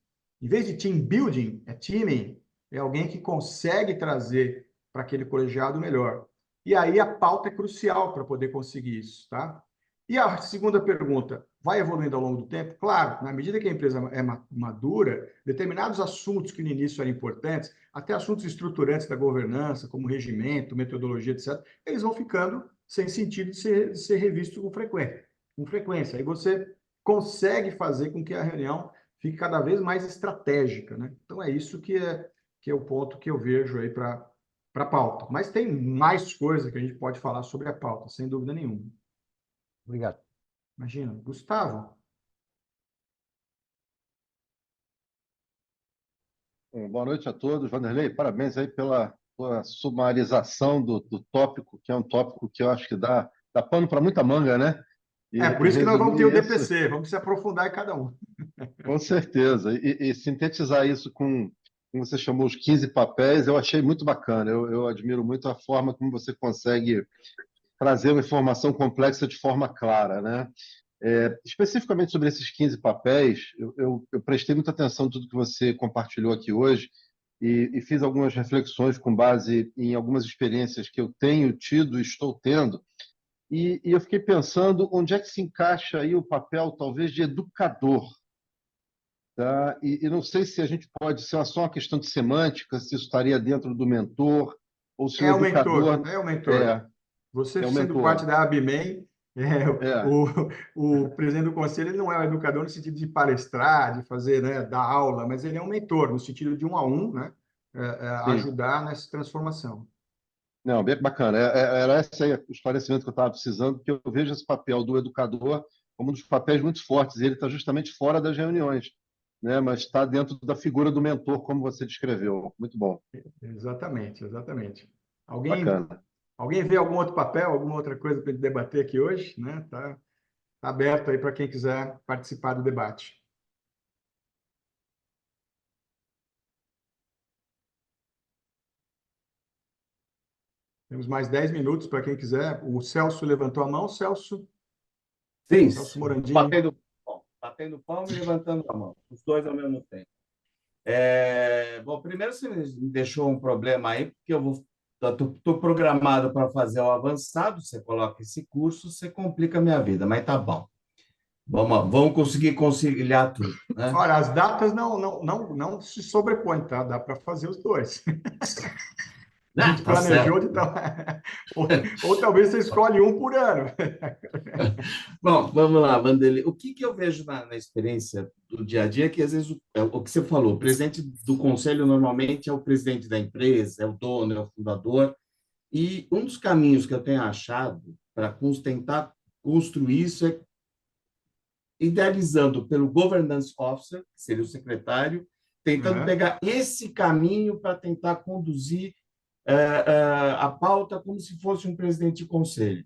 Em vez de team building, é teaming. É alguém que consegue trazer para aquele colegiado melhor. E aí a pauta é crucial para poder conseguir isso, tá? E a segunda pergunta, vai evoluindo ao longo do tempo? Claro, na medida que a empresa é madura, determinados assuntos que no início eram importantes, até assuntos estruturantes da governança, como regimento, metodologia, etc., eles vão ficando sem sentido de ser revistos com frequência. Aí você consegue fazer com que a reunião fique cada vez mais estratégica, né? Então, é isso que é o ponto que eu vejo aí para a pauta. Mas tem mais coisa que a gente pode falar sobre a pauta, sem dúvida nenhuma. Obrigado. Imagina, Gustavo. Boa noite a todos. Vanderlei, parabéns aí pela sumarização do tópico, que é um tópico que eu acho que dá pano para muita manga, né? Por isso que nós vamos ter o resumir isso, DPC, vamos se aprofundar em cada um. com certeza. E sintetizar isso como você chamou, os 15 papéis, eu achei muito bacana. Eu admiro muito a forma como você consegue trazer uma informação complexa de forma clara, né? Especificamente sobre esses 15 papéis, eu prestei muita atenção em tudo que você compartilhou aqui hoje e fiz algumas reflexões com base em algumas experiências que eu tenho tido e estou tendo. E eu fiquei pensando onde é que se encaixa aí o papel, talvez, de educador. Tá? E não sei se a gente pode ser só uma questão de semântica, se isso estaria dentro do mentor, ou se o É o mentor, educador é o mentor. Você é o sendo parte mentor. da ABMEI, É, o presidente do conselho ele não é um educador no sentido de palestrar, de fazer, né, dar aula, mas ele é um mentor, no sentido de um a um, né, sim. ajudar nessa transformação. Não, bem bacana. Era esse aí o esclarecimento que eu estava precisando, porque eu vejo esse papel do educador como um dos papéis muito fortes. E ele está justamente fora das reuniões, né? Mas está dentro da figura do mentor, como você descreveu. Muito bom. Exatamente, exatamente. Alguém, Bacana. alguém vê algum outro papel, alguma outra coisa para a gente debater aqui hoje, né? Tá aberto aí para quem quiser participar do debate. Temos mais 10 minutos para quem quiser. O Celso levantou a mão. Celso Sim, Morandini. batendo palma e levantando a mão, os dois ao mesmo tempo. Bom, primeiro você me deixou um problema aí, porque eu estou programado para fazer o avançado, você coloca esse curso, você complica a minha vida, mas tá bom. Vamos conseguir conciliar tudo, né? Olha, as datas não se sobrepõem, tá? Dá para fazer os dois. A gente Tá planejou certo. de tal. Ou talvez você escolhe um por ano. Bom, vamos lá, Vanderlei. O que eu vejo na experiência do dia a dia é que, às vezes, o que você falou, o presidente do conselho normalmente é o presidente da empresa, é o dono, é o fundador, e um dos caminhos que eu tenho achado para tentar construir isso é idealizando pelo governance officer, que seria o secretário, tentando pegar esse caminho para tentar conduzir a pauta como se fosse um presidente de conselho.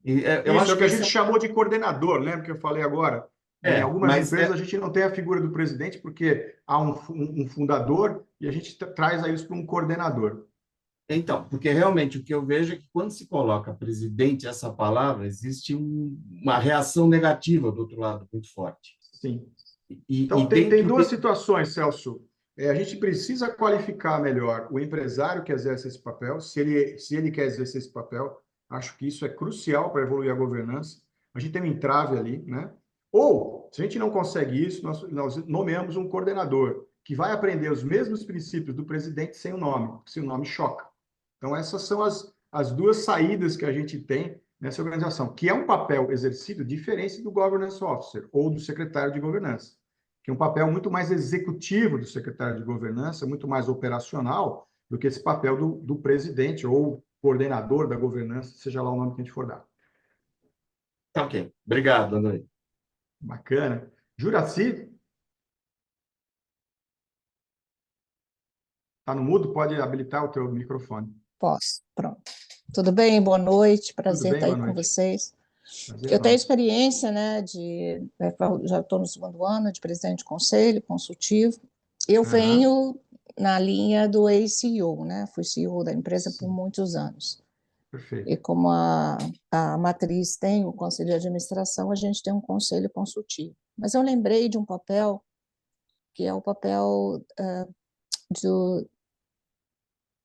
Eu Isso acho é o que a gente chamou de coordenador, lembra que eu falei agora? Em algumas empresas a gente não tem a figura do presidente porque há um fundador e a gente traz isso para um coordenador. Então, porque realmente o que eu vejo é que quando se coloca presidente essa palavra, existe uma reação negativa do outro lado muito forte. Sim. E então, tem duas situações, Celso. A gente precisa qualificar melhor o empresário que exerce esse papel, se ele quer exercer esse papel. Acho que isso é crucial para evoluir a governança. A gente tem um entrave ali, né? Ou, se a gente não consegue isso, nós nomeamos um coordenador que vai aprender os mesmos princípios do presidente sem o nome, porque se o nome choca. Então, essas são as duas saídas que a gente tem nessa organização, que é um papel exercido diferente do governance officer ou do secretário de governança. que é um papel muito mais executivo do secretário de governança, muito mais operacional do que esse papel do presidente ou coordenador da governança, seja lá o nome que a gente for dar. Tá ok. Obrigado, André. Bacana. Juraci, está no mudo? Pode habilitar o teu microfone. Posso, pronto. Tudo bem? Boa noite, Tudo prazer bem? estar aí Boa com noite. vocês. Prazer é Eu tenho nosso. experiência, né, já estou no segundo ano de presidente de conselho consultivo. Eu Aham. venho na linha do ex-CEO, né? Fui CEO da empresa por Sim, muitos anos. perfeito. E como a matriz tem o conselho de administração, a gente tem um conselho consultivo. Mas eu lembrei de um papel que é o papel do,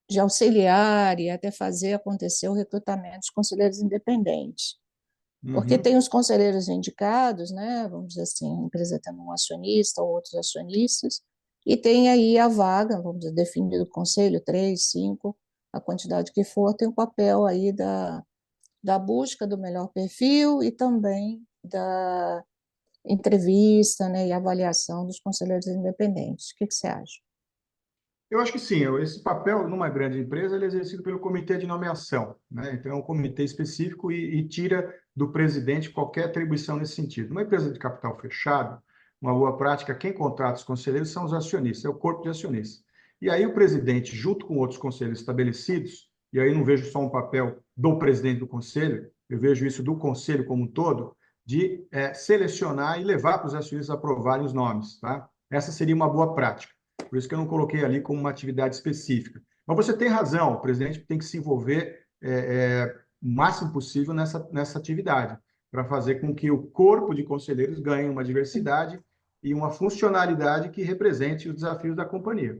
de auxiliar e até fazer acontecer o recrutamento de conselheiros independentes. Porque tem Uhum. os conselheiros indicados, né? Vamos dizer assim, a empresa tendo um acionista ou outros acionistas, e tem aí a vaga, vamos dizer, definido o conselho, 3, 5, a quantidade que for, tem o papel aí da busca do melhor perfil e também da entrevista, né, e avaliação dos conselheiros independentes. O que você acha? Eu acho que sim. Esse papel, numa grande empresa, ele é exercido pelo comitê de nomeação, né? Então, é um comitê específico e tira do presidente qualquer atribuição nesse sentido. Numa empresa de capital fechado, uma boa prática, quem contrata os conselheiros são os acionistas, é o corpo de acionistas. E aí o presidente, junto com outros conselheiros estabelecidos, e aí não vejo só um papel do presidente do conselho, eu vejo isso do conselho como um todo, de selecionar e levar para os acionistas aprovarem os nomes, tá? Essa seria uma boa prática. Por isso que eu não coloquei ali como uma atividade específica. Mas você tem razão, o presidente tem que se envolver o máximo possível nessa atividade, para fazer com que o corpo de conselheiros ganhe uma diversidade e uma funcionalidade que represente os desafios da companhia.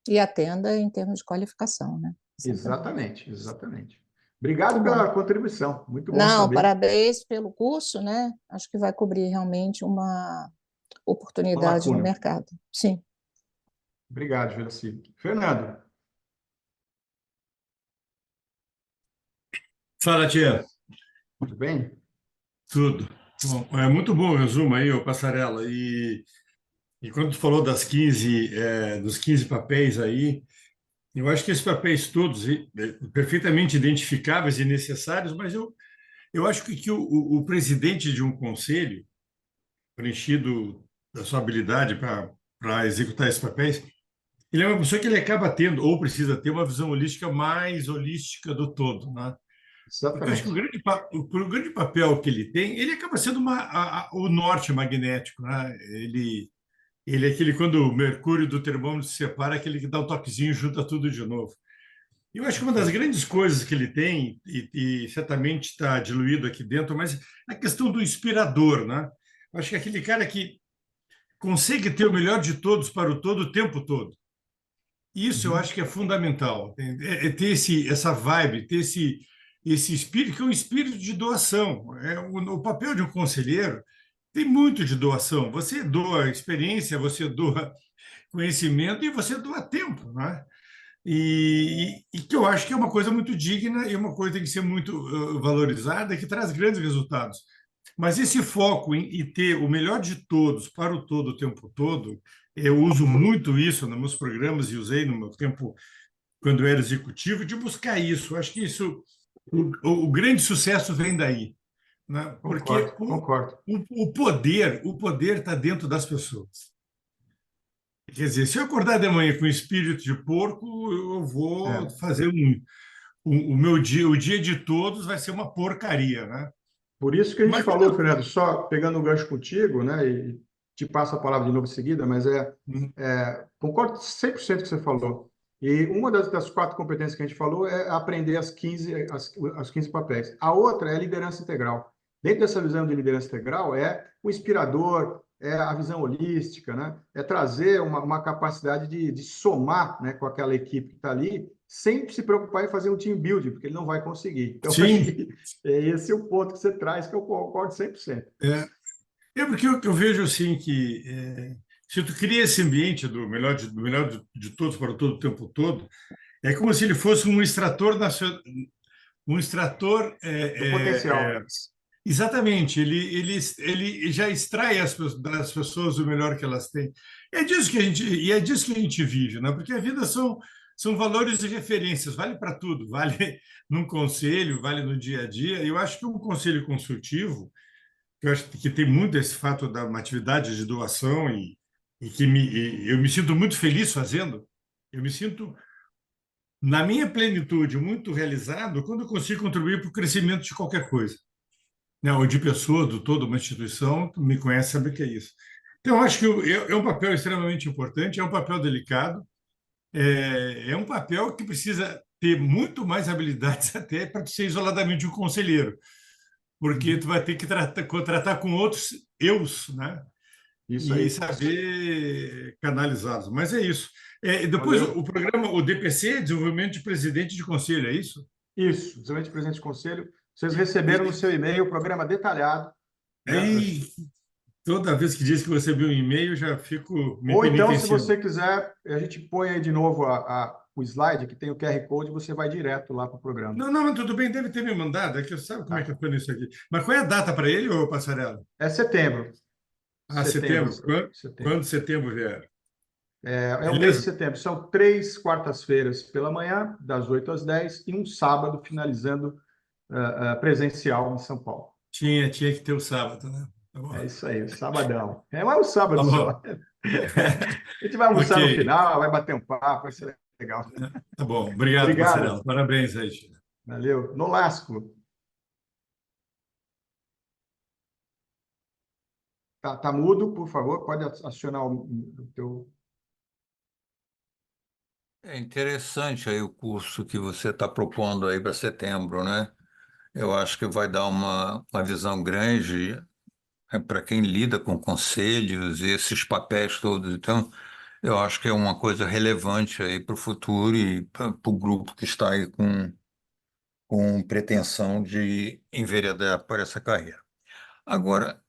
E atenda em termos de qualificação, né? Exatamente, exatamente. Muito Obrigado bom. pela contribuição, muito bom Não, saber. parabéns pelo curso, né? Acho que vai cobrir realmente uma Uma oportunidade no lacuna. mercado. Sim. Obrigado, Juraci. Fernando, Fala, tia. tudo bem? Tudo. Bom, é muito bom o resumo aí, ô Passarella. E quando tu falou dos 15 papéis aí, eu acho que esses papéis todos perfeitamente identificáveis e necessários, mas eu acho que o presidente de um conselho, preenchido da sua habilidade para executar esses papéis, ele é uma pessoa que ele acaba tendo, ou precisa ter, uma visão holística mais holística do todo, né? Porque eu acho que Exatamente. o grande papel que ele tem, ele acaba sendo o norte magnético, né? Ele é aquele, quando o mercúrio do termômetro se separa, aquele que dá um toquezinho e junta tudo de novo. E eu acho que uma das grandes coisas que ele tem, e certamente está diluído aqui dentro, mas a questão do inspirador, né? Eu acho que é aquele cara que consegue ter o melhor de todos para o todo o tempo todo. Isso eu Uhum. acho que é fundamental, é ter essa vibe, ter esse espírito, que é um espírito de doação. O papel de um conselheiro tem muito de doação. Você doa experiência, você doa conhecimento e você doa tempo, né? E que eu acho que é uma coisa muito digna e uma coisa que tem que ser muito valorizada, que traz grandes resultados. Mas esse foco em ter o melhor de todos para o todo o tempo todo, eu uso muito isso nos meus programas e usei no meu tempo quando eu era executivo, de buscar isso. Acho que o grande sucesso vem daí, né? Porque Concordo, concordo. o poder está dentro das pessoas. Quer dizer, se eu acordar de manhã com espírito de porco, eu vou É. fazer o meu dia, o dia de todos vai ser uma porcaria, né? Por isso que a gente Mas falou, Fernando, só pegando o gancho contigo, né, e te passo a palavra de novo em seguida, mas concordo 100% com o que você falou. E uma das 4 competências que a gente falou é aprender as 15 papéis. A outra é a liderança integral. Dentro dessa visão de liderança integral é o inspirador, é a visão holística, né? É trazer uma capacidade de somar, né, com aquela equipe que está ali, sem se preocupar em fazer um team building, porque ele não vai conseguir. Então, acho sim, que esse é o ponto que você traz, que eu concordo 100%. porque eu vejo assim que se tu cria esse ambiente do melhor de todos para o todo o tempo todo, é como se ele fosse um extrator nacional, um extrator Do potencial. Exatamente, ele já extrai das pessoas o melhor que elas têm. É disso que a gente vive, né? Porque a vida são valores e referências, vale para tudo, vale num conselho, vale no dia a dia. Eu acho que um conselho consultivo, que eu acho que tem muito esse fato da uma atividade de doação eu me sinto muito feliz fazendo, eu me sinto, na minha plenitude, muito realizado quando eu consigo contribuir para o crescimento de qualquer coisa, né, ou de pessoa, do todo, uma instituição, que me conhece sabe o que é isso. Então, eu acho que é um papel extremamente importante, é um papel delicado, é um papel que precisa ter muito mais habilidades até para ser isoladamente um conselheiro, porque tu vai ter que contratar com outros eus, né? Isso E aí. saber canalizá-los. Mas é isso. Depois, Valeu. o programa, o DPC, Desenvolvimento de Presidente de Conselho, é isso? Isso, excelente presidente de conselho. Vocês receberam no seu e-mail o programa detalhado, né? Aí, toda vez que diz que você viu um e-mail, eu já fico me Ou então, se penitenciando. você quiser, a gente põe aí de novo o slide, que tem o QR Code, e você vai direto lá para o programa. Não, não, tudo bem, deve ter me mandado, é que eu sabe como é Tá. que eu estou nisso aqui. Mas qual é a data para ele, ô Passarela? É setembro. Ah, setembro. Quando, Setembro. quando setembro vier? É o mês de Beleza? setembro. São 3 quartas-feiras pela manhã, das 8 às 10, e um sábado, finalizando presencial em São Paulo. Tinha que ter o sábado, né? Tá bom. É isso aí, sabadão. Mas é um sábado Tá só. bom. A gente vai almoçar no Ok. final, vai bater um papo, vai ser legal. Tá bom. Obrigado, Obrigado. Passarela. Parabéns aí, Tina. Valeu. Nolasco. Tá mudo, por favor, pode acionar o teu... É interessante aí o curso que você está propondo aí para setembro, né? Eu acho que vai dar uma visão grande para quem lida com conselhos e esses papéis todos. Então, eu acho que é uma coisa relevante aí para o futuro e para o grupo que está aí com pretensão de enveredar por essa carreira. Agora,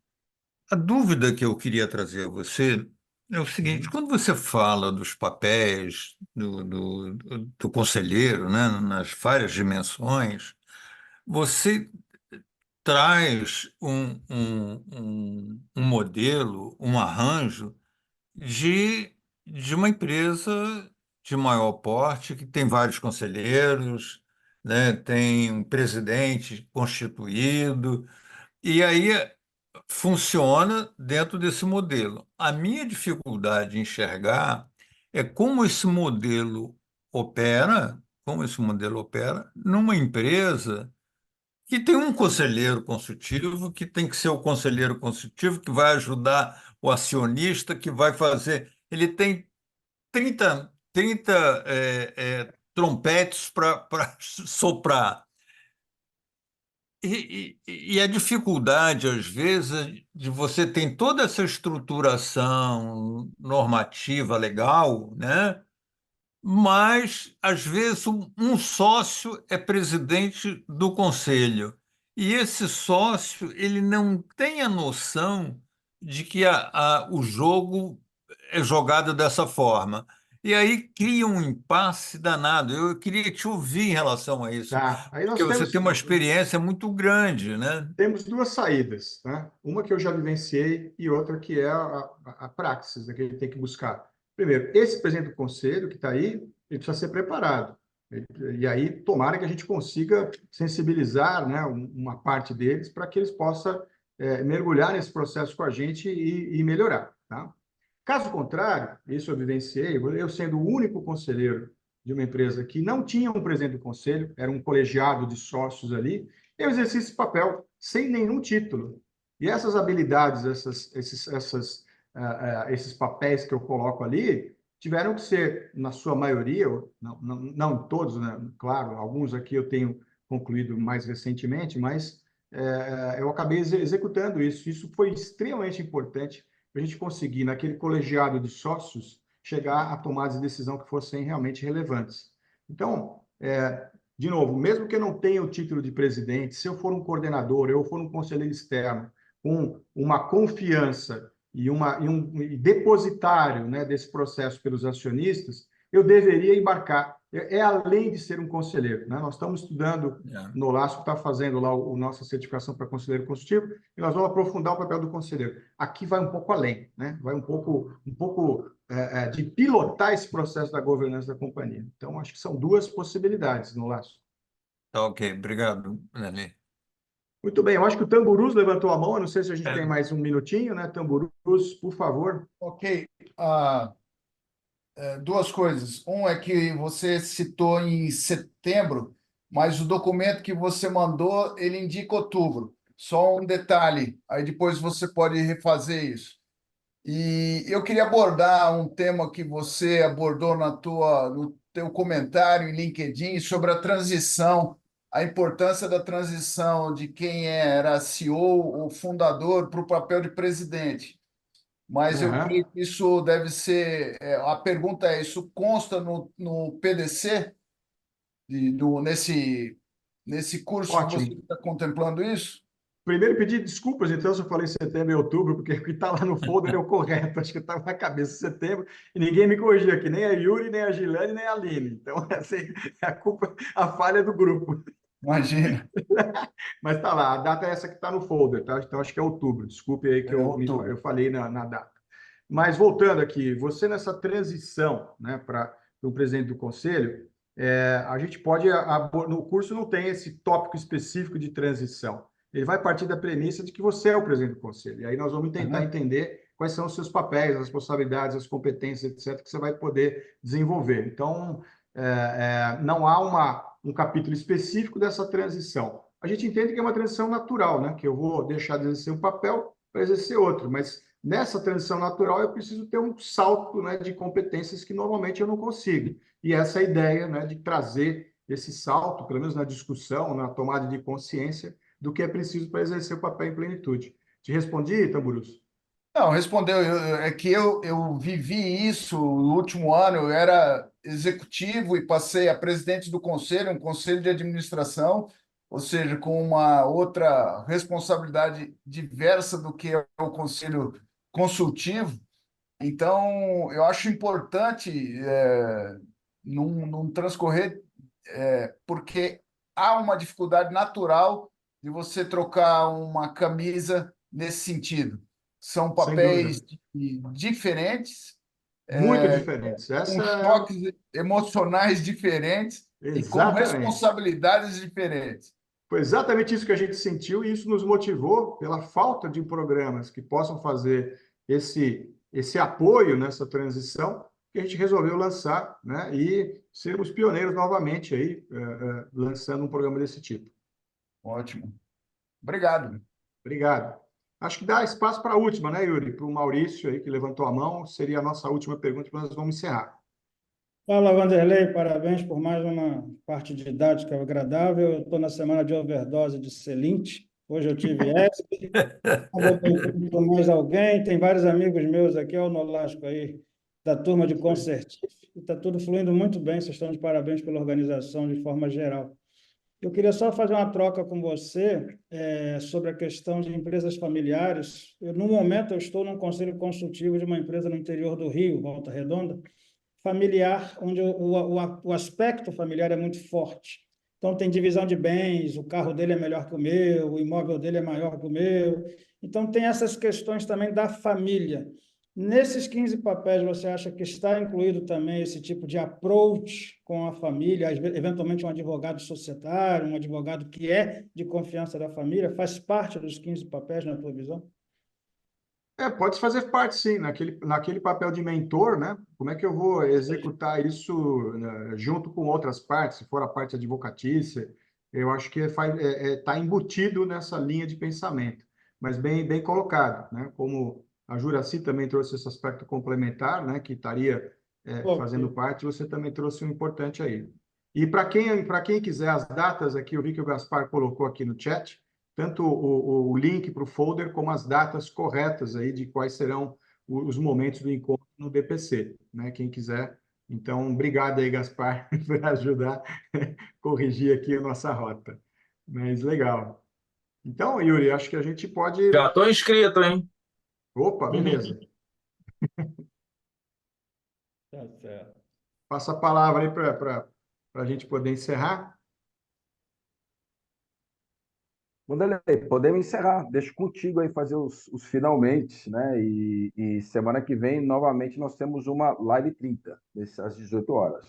a dúvida que eu queria trazer a você é o seguinte: quando você fala dos papéis do conselheiro, né, nas várias dimensões, você traz um modelo, um arranjo de uma empresa de maior porte, que tem vários conselheiros, né, tem um presidente constituído, e aí funciona dentro desse modelo. A minha dificuldade em enxergar é como esse modelo opera numa empresa que tem um conselheiro consultivo, que tem que ser o conselheiro consultivo, que vai ajudar o acionista, que vai fazer. Ele tem 30 trompetes para soprar. E a dificuldade, às vezes, de você ter toda essa estruturação normativa legal, né? Mas, às vezes, um sócio é presidente do conselho. E esse sócio ele não tem a noção de que o jogo é jogado dessa forma. E aí cria um impasse danado. Eu queria te ouvir em relação a isso, Tá. Aí porque nós você tem uma experiência muito grande, né? temos duas saídas, tá? Uma que eu já vivenciei e outra que é a praxis, né, que a gente tem que buscar. Primeiro, esse presidente do conselho que está aí, ele precisa ser preparado. E aí, tomara que a gente consiga sensibilizar, né, uma parte deles para que eles possam mergulhar nesse processo com a gente e melhorar, tá? Caso contrário, isso eu vivenciei, eu sendo o único conselheiro de uma empresa que não tinha um presidente do conselho, era um colegiado de sócios ali, eu exerci esse papel sem nenhum título. E essas habilidades, esses papéis que eu coloco ali, tiveram que ser, na sua maioria, não em todos, né? Claro, alguns aqui eu tenho concluído mais recentemente, mas eu acabei executando isso. Isso foi extremamente importante para a gente conseguir, naquele colegiado de sócios, chegar a tomadas de decisão que fossem realmente relevantes. Então, de novo, mesmo que eu não tenha o título de presidente, se eu for um coordenador, eu for um conselheiro externo, com uma confiança e um depositário, né, desse processo pelos acionistas, eu deveria embarcar é além de ser um conselheiro, né? Nós estamos estudando É. no LASCO, está fazendo lá a nossa certificação para conselheiro consultivo, e nós vamos aprofundar o papel do conselheiro. Aqui vai um pouco além, né? Vai um pouco de pilotar esse processo da governança da companhia. Então, acho que são duas possibilidades no LASCO. Tá ok, obrigado, Nelly. Muito bem, eu acho que o Tamburus levantou a mão, eu não sei se a gente É. tem mais um minutinho, né? Tamburus, por favor. Ok. Duas coisas. Um é que você citou em setembro, mas o documento que você mandou, ele indica outubro. Só um detalhe, aí depois você pode refazer isso. E eu queria abordar um tema que você abordou no teu comentário em LinkedIn sobre a transição, a importância da transição de quem era CEO ou fundador para o papel de presidente. Mas eu Aham. creio que isso deve ser. A pergunta é: isso consta no PDC, nesse curso que você Ótimo. está contemplando isso? Primeiro, pedir desculpas, então, se eu falei setembro e outubro, porque o que está lá no folder é o correto. Acho que estava na cabeça setembro, e ninguém me corrigiu aqui, nem a Yuri, nem a Gilane, nem a Aline. Então, assim, a falha é do grupo. Imagina, Mas está lá, a data é essa que está no folder, tá? Então, acho que é outubro. Desculpe aí que é eu outubro. falei na data. Mas, voltando aqui, você nessa transição, né, para o presidente do conselho, a gente pode, no curso não tem esse tópico específico de transição. Ele vai partir da premissa de que você é o presidente do conselho. E aí nós vamos tentar Uhum. entender quais são os seus papéis, as responsabilidades, as competências, etc., que você vai poder desenvolver. Então, não há um capítulo específico dessa transição. A gente entende que é uma transição natural, né? Que eu vou deixar de exercer um papel para exercer outro, mas nessa transição natural eu preciso ter um salto, né, de competências que normalmente eu não consigo. E essa é a ideia, né, de trazer esse salto, pelo menos na discussão, na tomada de consciência, do que é preciso para exercer o papel em plenitude. Te respondi, Tamburus? Não, respondeu. É que eu vivi isso no último ano. Eu era executivo e passei a presidente do conselho, um conselho de administração, ou seja, com uma outra responsabilidade diversa do que é o conselho consultivo. Então, eu acho importante num transcorrer, porque há uma dificuldade natural de você trocar uma camisa nesse sentido. São Sem dúvida. papéis diferentes, Muito diferentes. com Essa choques emocionais diferentes e com exatamente. responsabilidades diferentes. Foi exatamente isso que a gente sentiu e isso nos motivou pela falta de programas que possam fazer esse apoio nessa transição que a gente resolveu lançar, né, e sermos pioneiros novamente aí, lançando um programa desse tipo. Ótimo. Obrigado. Obrigado. Acho que dá espaço para a última, né, Yuri? Para o Maurício aí que levantou a mão, seria a nossa última pergunta que nós vamos encerrar. Fala, Vanderlei, parabéns por mais uma parte didática agradável. Eu estou na semana de overdose de Selinte. Hoje eu tive ESP, não vou ter mais alguém. Tem vários amigos meus aqui, ó, no Lasco aí, da turma de Concertif, e está tudo fluindo muito bem. Vocês estão de parabéns pela organização de forma geral. Eu queria só fazer uma troca com você sobre a questão de empresas familiares. No momento, eu estou num conselho consultivo de uma empresa no interior do Rio, Volta Redonda, familiar, onde o aspecto familiar é muito forte. Então, tem divisão de bens, o carro dele é melhor que o meu, o imóvel dele é maior que o meu. Então, tem essas questões também da família. Nesses 15 papéis, você acha que está incluído também esse tipo de approach com a família, eventualmente um advogado societário, um advogado que é de confiança da família, faz parte dos 15 papéis na tua visão? Pode fazer parte, sim, naquele papel de mentor, né? Como é que eu vou executar isso, né, junto com outras partes, se for a parte advocatícia? Eu acho que está embutido nessa linha de pensamento, mas bem colocado, né? Como a Juraci também trouxe esse aspecto complementar, né? Que estaria fazendo parte, você também trouxe um importante aí. E para quem quiser as datas aqui, eu vi que o Gaspar colocou aqui no chat, tanto o link para o folder como as datas corretas aí de quais serão os momentos do encontro no DPC, né? Quem quiser. Então, obrigado aí, Gaspar, por ajudar a corrigir aqui a nossa rota. Mas legal. Então, Yuri, acho que a gente pode... Já estou inscrito, hein? Opa, beleza. Tá certo. Passa a palavra aí para para a gente poder encerrar. Wanderlei, podemos encerrar. Deixo contigo aí fazer os finalmente, né? E semana que vem, novamente, nós temos uma live 30, às 18 horas.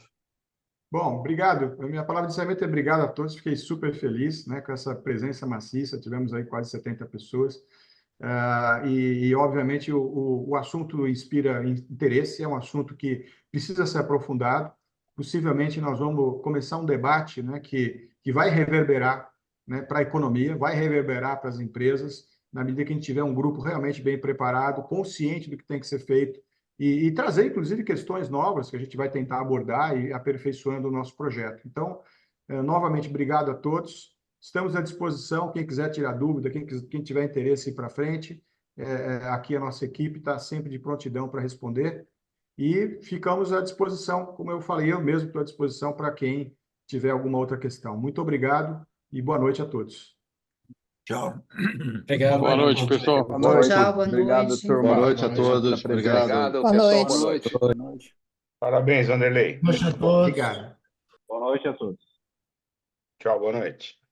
Bom, obrigado. A minha palavra de encerramento é obrigado a todos. Fiquei super feliz, né, com essa presença maciça. Tivemos aí quase 70 pessoas. Obviamente, o assunto inspira interesse. É um assunto que precisa ser aprofundado. Possivelmente, nós vamos começar um debate, né, que vai reverberar, né, para a economia, vai reverberar para as empresas, na medida que a gente tiver um grupo realmente bem preparado, consciente do que tem que ser feito, e trazer, inclusive, questões novas que a gente vai tentar abordar e aperfeiçoando o nosso projeto. Então, novamente, obrigado a todos. Estamos à disposição, quem quiser tirar dúvida, quem tiver interesse em ir para frente, aqui a nossa equipe está sempre de prontidão para responder. E ficamos à disposição, como eu falei, eu mesmo estou à disposição para quem tiver alguma outra questão. Muito obrigado e boa noite a todos. Tchau. Obrigado. Boa noite, pessoal. Boa noite. Tchau, boa Obrigado, noite. turma. Boa noite a Pela todos. presença. Obrigado. Boa pessoal. noite. Boa noite. Parabéns, Wanderlei. Obrigado. Boa noite a todos. Tchau, boa noite.